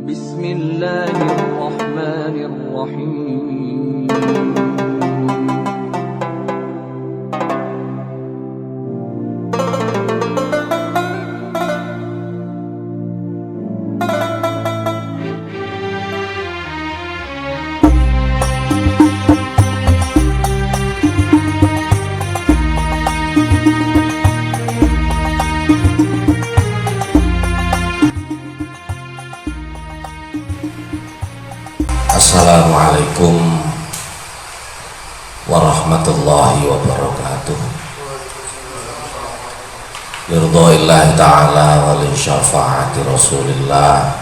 Bismillahirrahmanirrahim. Assalamualaikum warahmatullahi wabarakatuh. Ridhoillahi ta'ala wa li syafaati Rasulillah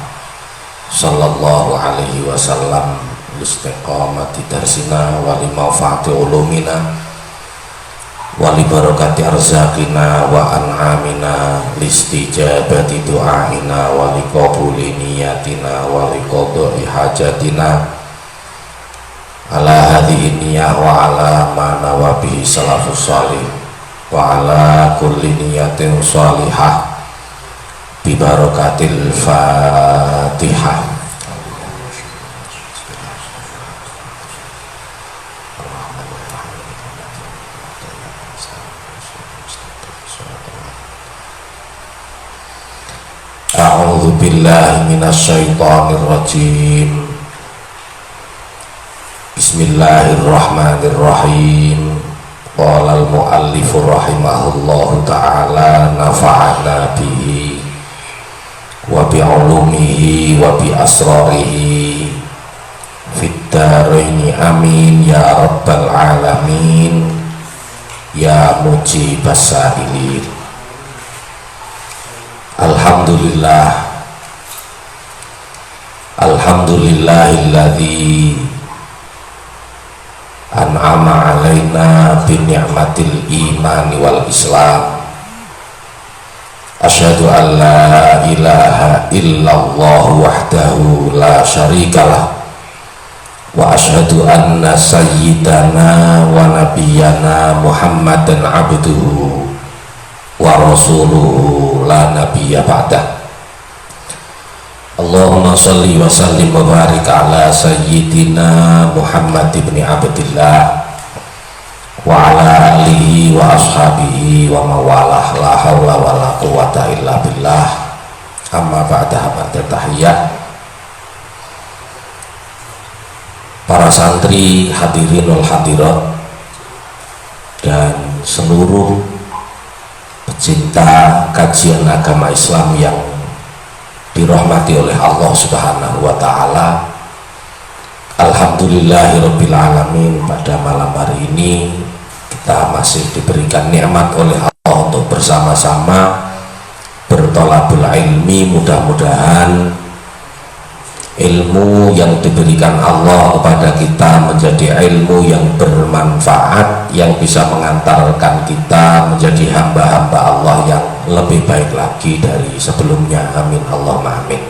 sallallahu alaihi wasallam, istiqamati darsina wa li mawfa'ati ulumina wa li barakati arzakina wa an'amina listijabati du'aina wa li qabuli niyatina wa li qadai hajatina ala hadhihi niyah wa ala ma nawa bihi salafus salih wa ala kulli niyatin salihah bi barakatil Fatihah. A'udzu billahi minasy syaithanir rajim. Bismillahirrahmanirrahim. Qala al-muallif rahimahullahu ta'ala nafa'ana bihi wa bi 'ulumihi wa bi asrarihi fid dharaini amin ya rabbal alamin ya mujibas sa'ilin. Alhamdulillah, alhamdulillahilladzi an'ama alaina bi ni'matil imani wal islam. Asyhadu an la ilaha illallah wahdahu la syarikalah wa asyhadu anna sayyidana wa nabiyyana Muhammadan abduhu wa rasuluhu la nabiyya ba'dah. Allahumma sholli wa sallim wa barik ala sayyidina Muhammad ibn Abdillah wa ala alihi wa ashabihi wa mawalah, la hawla wa la quwata illa billah. Amma ba'da, ba'da tahiyat. Para santri, hadirin wal hadirat, dan seluruh pecinta kajian agama Islam yang dirahmati oleh Allah Subhanahu wa ta'ala. Alhamdulillahirabbil alamin, pada malam hari ini kita masih diberikan nikmat oleh Allah untuk bersama-sama bertolabul ilmi. Mudah-mudahan ilmu yang diberikan Allah kepada kita menjadi ilmu yang bermanfaat, yang bisa mengantarkan kita menjadi hamba-hamba Allah yang lebih baik lagi dari sebelumnya. Amin Allahumma amin.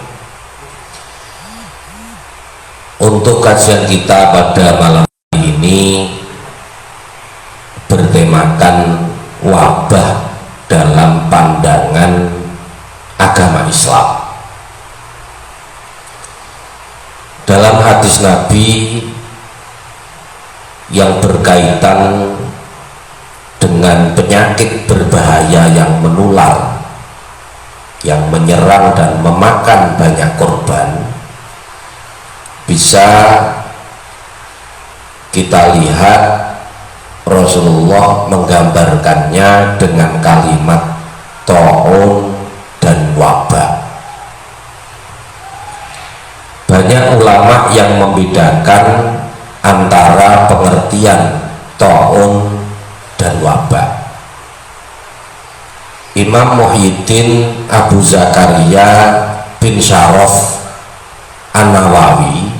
Untuk kajian kita pada malam ini bertemakan wabah dalam pandangan agama Islam. Dalam hadis Nabi yang berkaitan dengan penyakit berbahaya yang menular, yang menyerang dan memakan banyak korban, bisa kita lihat Rasulullah menggambarkannya dengan kalimat ta'un dan wabah. Banyak ulama yang membedakan antara pengertian ta'un dan wabah. Imam Muhyiddin Abu Zakaria bin Syaraf An-Nawawi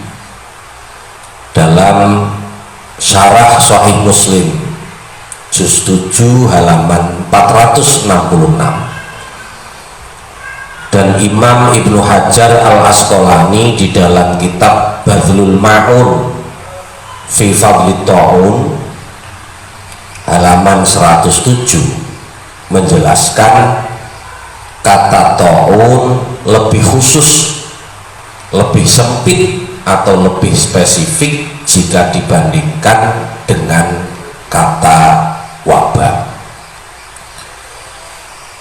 dalam Syarah Sahih Muslim juz 7 halaman 466, dan Imam Ibnu Hajar Al-Asqalani di dalam kitab Badlul Ma'un fi Fadlit Ta'un halaman 107 menjelaskan kata ta'un lebih khusus lebih sempit atau lebih spesifik jika dibandingkan dengan kata wabah.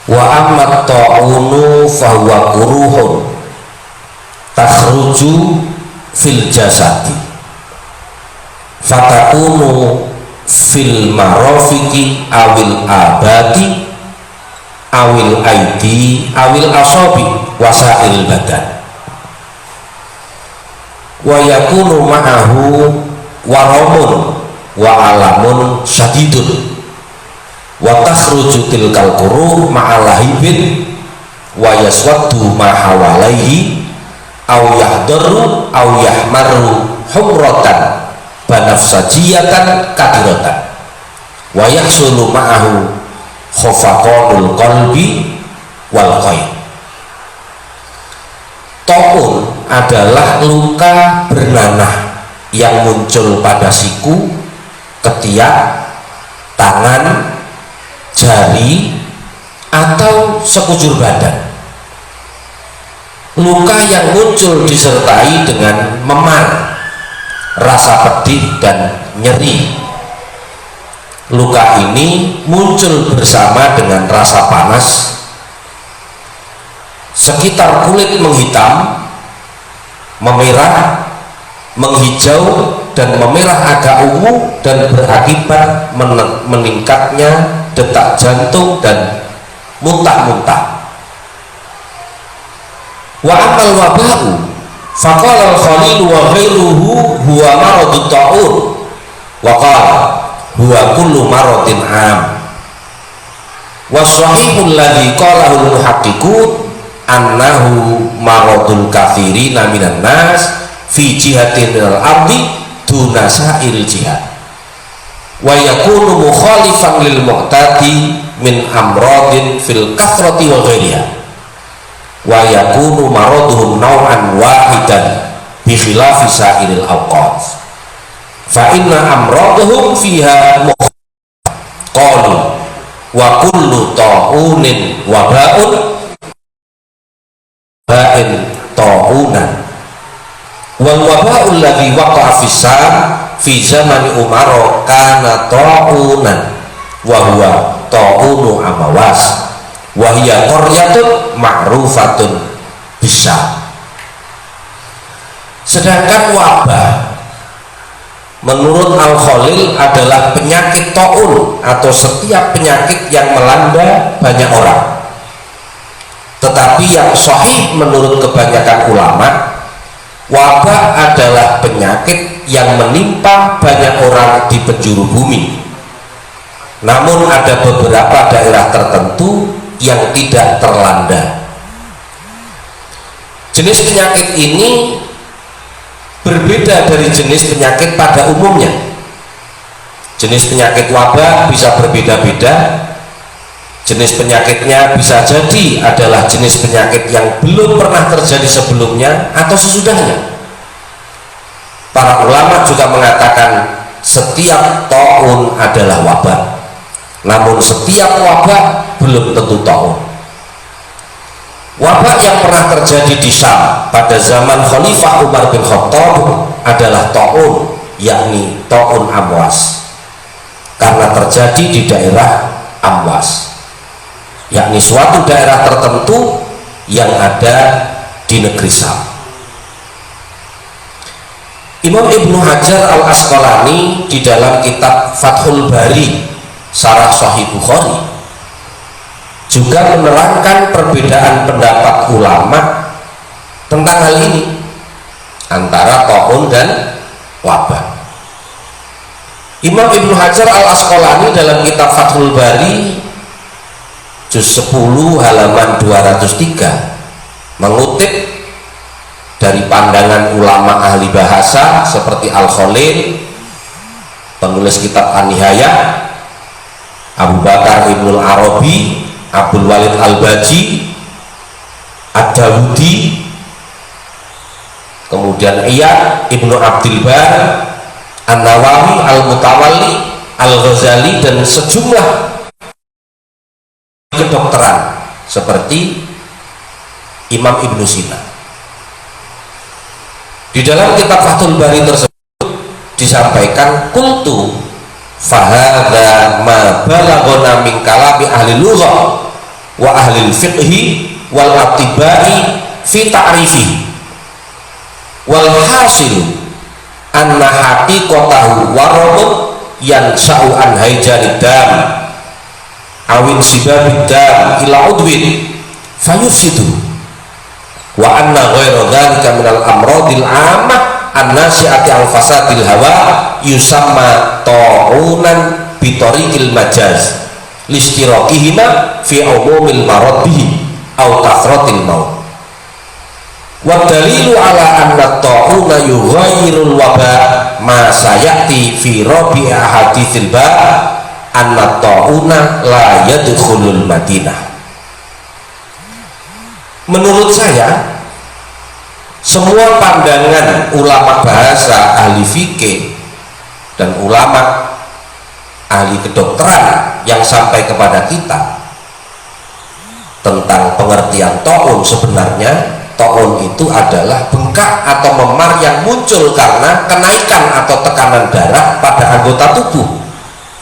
Wa amma ta'unu fahuwa kuruhun takhruju fil jasadi fatakunu fil marofiki awil abadi awil aidi awil asobi wasail badan wa yakunu ma'ahu waramun wa alamun syadidun wa takhruju tilkal quruh ma'alahibin wa yaswaddu ma hawalaihi aw yahdaru aw yahmaru humratan banafsajiyatan kadiratan wa yahsulu ma'ahu khofaqanul qalbi wal qaid. Taun adalah luka bernanah yang muncul pada siku, ketiak, tangan, jari, atau sekujur badan. Luka yang muncul disertai dengan memar, rasa pedih dan nyeri. Luka ini muncul bersama dengan rasa panas, sekitar kulit menghitam, memerah, menghijau, dan memerah agak ungu, dan berakibat meningkatnya detak jantung dan muntah-muntah. Wa amal wabahu faqala al-khalil wa ghairuhu huwa maradut ta'un wa qala huwa kullu maradin am wa sahihul ladzi qalahu al-muhaqqiqun annahu maradul kathirina minan nas fi jihatin al-ardi duna sa'il jihad wa yakunu mukhalifan lil mu'tadi min amradin fil kathrati wa ghairiha wa yakunu maraduhum naw'an wahidan bi khilafi sa'ilil awqat fa inna amraduhum fiha qalu wa kullu ta'unin waba'un ba'in ta'unan wal waba'ul ladzi waqa'a fis-sam fi zamani Umar kana ta'unan wa huwa ta'unu amawas wa hiya qaryatun ma'rufatun bisa. Sedangkan wabah menurut Al-Khalil adalah penyakit ta'un atau setiap penyakit yang melanda banyak orang. Tetapi yang sahih menurut kebanyakan ulama, wabah adalah penyakit yang menimpa banyak orang di penjuru bumi. Namun ada beberapa daerah tertentu yang tidak terlanda. Jenis penyakit ini berbeda dari jenis penyakit pada umumnya. Jenis penyakit wabah bisa berbeda-beda. Jenis penyakitnya bisa jadi adalah jenis penyakit yang belum pernah terjadi sebelumnya atau sesudahnya. Para ulama juga mengatakan setiap ta'un adalah wabah, namun setiap wabah belum tentu ta'un. Wabah yang pernah terjadi di Syam pada zaman Khalifah Umar bin Khattab adalah ta'un, yakni ta'un Amwas, karena terjadi di daerah Amwas, yakni suatu daerah tertentu yang ada di negeri Syam. Imam Ibnu Hajar Al-Asqalani di dalam kitab Fathul Bari Syarah Sahih Bukhari juga menerangkan perbedaan pendapat ulama tentang hal ini antara ta'un dan wabah. Imam Ibnu Hajar Al-Asqalani dalam kitab Fathul Bari juz 10 halaman 203 mengutip dari pandangan ulama ahli bahasa seperti Al-Khalil, penulis kitab An-Nihayah, Abu Bakar Ibnul Arabi, Abdul Walid Al-Baji, Ad-Dawudi, kemudian Iyad Ibnu Abdil Bar, An-Nawawi, Al-Mutawalli, Al-Ghazali, dan sejumlah kedokteran seperti Imam Ibnu Sina. Di dalam kitab Fathul Bari tersebut disampaikan kultu fahadha ma balaghana min kalami ahli lughah wa ahli fiqhi wal atibai fi ta'rifi wal hasil anna haqiqatahu warabut yansa'u an haijanid dam awin sibabid dam ila udwin fayufsidu wa anna ghairu dhalika minal amradil ammah an-nasi'ati al-fasadil hawa yusamma ta'unan bitariqil majaz listirakihima fi umumil marad bihi au kathratil maut. Wa dalilu ala anna ta'una yughayyirul waba ma sayati fi rabi' ahaditsil bab anna ta'una la yadkhulul Madinah. Menurut saya semua pandangan ulama bahasa, ahli fikih dan ulama ahli kedokteran yang sampai kepada kita tentang pengertian ta'un, sebenarnya ta'un itu adalah bengkak atau memar yang muncul karena kenaikan atau tekanan darah pada anggota tubuh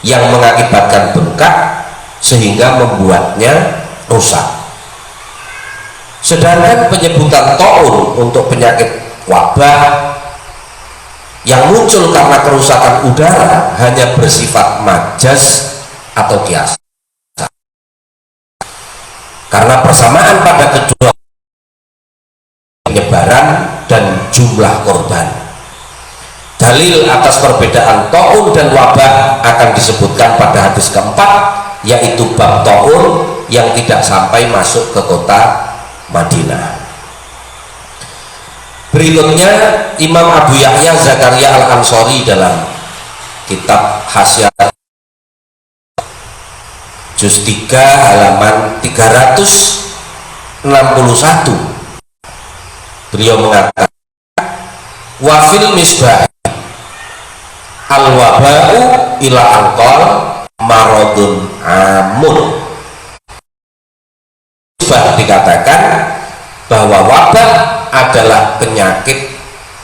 yang mengakibatkan bengkak sehingga membuatnya rusak. Sedangkan penyebutan ta'un untuk penyakit wabah yang muncul karena kerusakan udara hanya bersifat majaz atau kias, karena persamaan pada kedua penyebaran dan jumlah korban. Dalil atas perbedaan ta'un dan wabah akan disebutkan pada hadis keempat, yaitu bab ta'un yang tidak sampai masuk ke kota Madinah. Berikutnya Imam Abu Yahya Zakaria Al-Ansori dalam kitab Hasyiat juz 3 halaman 361 beliau mengatakan wafil misbah al-waba'u ila angkol marodun amun. Dikatakan bahwa wabah adalah penyakit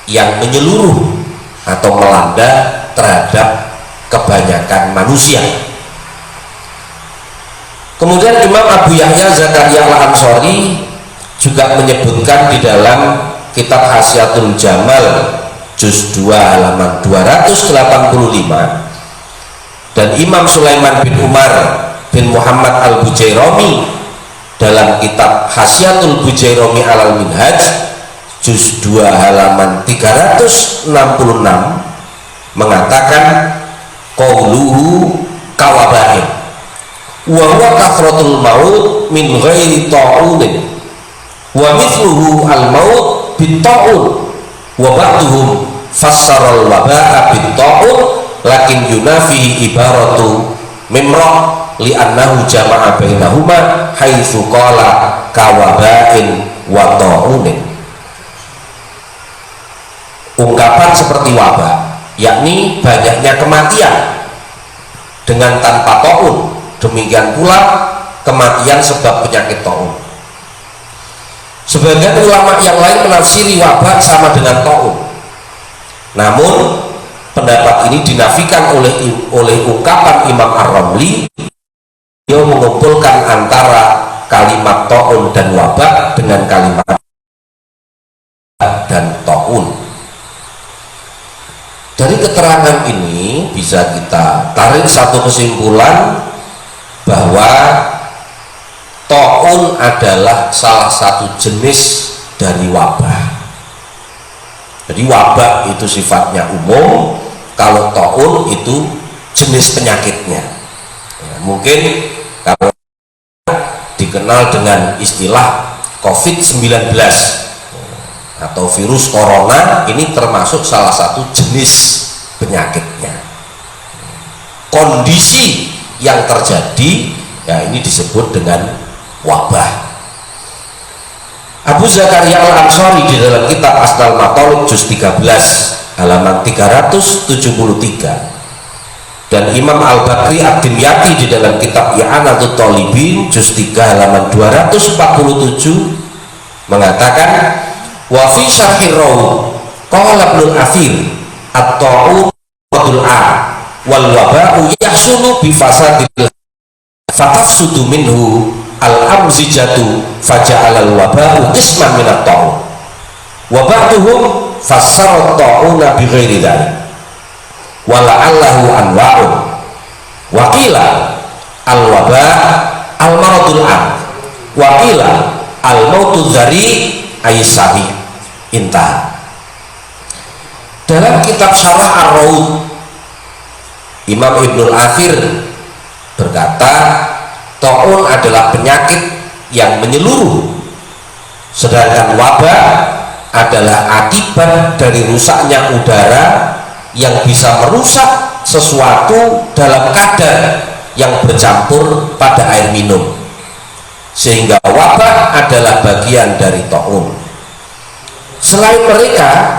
yang menyeluruh atau melanda terhadap kebanyakan manusia. Kemudian Imam Abu Yahya Zakaria Al-Ansori juga menyebutkan di dalam kitab Hasyiatul Jamal juz 2 halaman 285, dan Imam Sulaiman bin Umar bin Muhammad Al-Bujairami dalam kitab Hasyiatul Bujairami alal Minhaj juz 2 halaman 366 mengatakan qauluhu kawabain wa huwa kathratul maut min ghairi ta'unin wa mithluhu al maut bit ta'un wa ba'duhum fassara al waba'a bit ta'un lakin yunafi ibaratu mimra li'annahu jama'a bainahuma haitsu qala kawabain wa ta'unin. Ungkapan seperti wabah, yakni banyaknya kematian dengan tanpa ta'un, demikian pula kematian sebab penyakit ta'un. Sebagian ulama yang lain menafsiri wabah sama dengan ta'un, namun pendapat ini dinafikan oleh ungkapan Imam Ar-Ramli. Dia mengumpulkan antara kalimat ta'un dan wabah dengan kalimat dan ta'un. Dari keterangan ini bisa kita tarik satu kesimpulan bahwa ta'un adalah salah satu jenis dari wabah. Jadi wabah itu sifatnya umum, kalau ta'un itu jenis penyakitnya. Mungkin kalau dikenal dengan istilah COVID-19 atau virus corona, ini termasuk salah satu jenis penyakitnya. Kondisi yang terjadi ya ini disebut dengan wabah. Abu Zakaria Al-Ansori di dalam kitab Asnal Matalib juz 13 halaman 373 dan Imam Al-Bakri Ad-Dimyati di dalam kitab I'anatul Talibin juz 3 halaman 247 mengatakan wa fi syarhir rawi Qala Ibnul Athir at-ta'un wal waba'u yahsulu bi fasadil fatafsudu minhu al-amzijatu faja'ala al-waba'u qisman min at-ta'un wa ba'duhum fassara at-ta'una bi ghairi dzalik wa la'allahu anwa'un wa qila al-waba' al-maradul am wa qila al-mautu dzari aysahi. Intah. Dalam kitab Syarah Ar-Raud, Imam Ibnul Athir berkata, ta'un adalah penyakit yang menyeluruh, sedangkan wabah adalah akibat dari rusaknya udara yang bisa merusak sesuatu dalam kadar yang bercampur pada air minum, sehingga wabah adalah bagian dari ta'un. Selain mereka,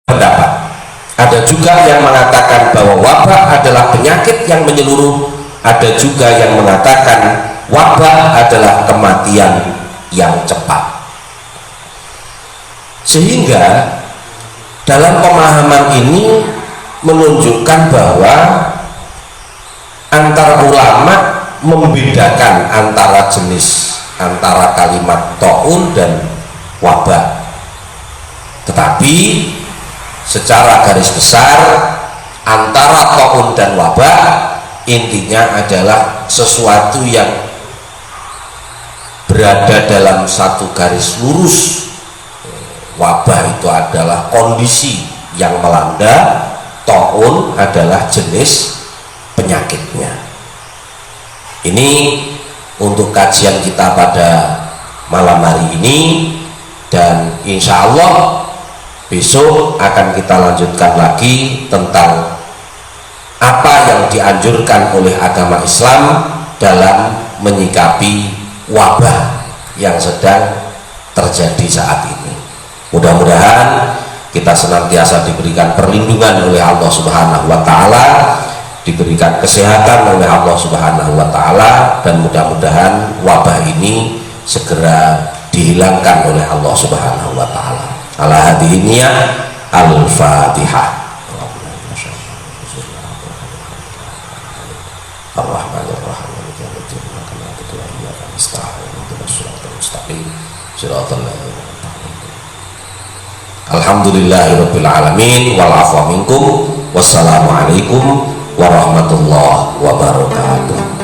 pendapat ada juga yang mengatakan bahwa wabah adalah penyakit yang menyeluruh, ada juga yang mengatakan wabah adalah kematian yang cepat. Sehingga dalam pemahaman ini menunjukkan bahwa antara ulama membedakan antara kalimat ta'un dan wabah, tetapi secara garis besar antara ta'un dan wabah intinya adalah sesuatu yang berada dalam satu garis lurus. Wabah itu adalah kondisi yang melanda, ta'un adalah jenis penyakitnya. Ini untuk kajian kita pada malam hari ini, dan insya Allah besok akan kita lanjutkan lagi tentang apa yang dianjurkan oleh agama Islam dalam menyikapi wabah yang sedang terjadi saat ini. Mudah-mudahan kita senantiasa diberikan perlindungan oleh Allah Subhanahu wa Ta'ala, diberikan kesehatan oleh Allah Subhanahu wa Ta'ala, dan mudah-mudahan wabah ini segera dihilangkan oleh Allah Subhanahu wa Ta'ala. Ala hadhihi niyah, al-Fatihah. Ar-Rahmanir-Rahim. Alhamdulillahirabbil alamin wal afwa minkum. Wassalamualaikum warahmatullahi wabarakatuh.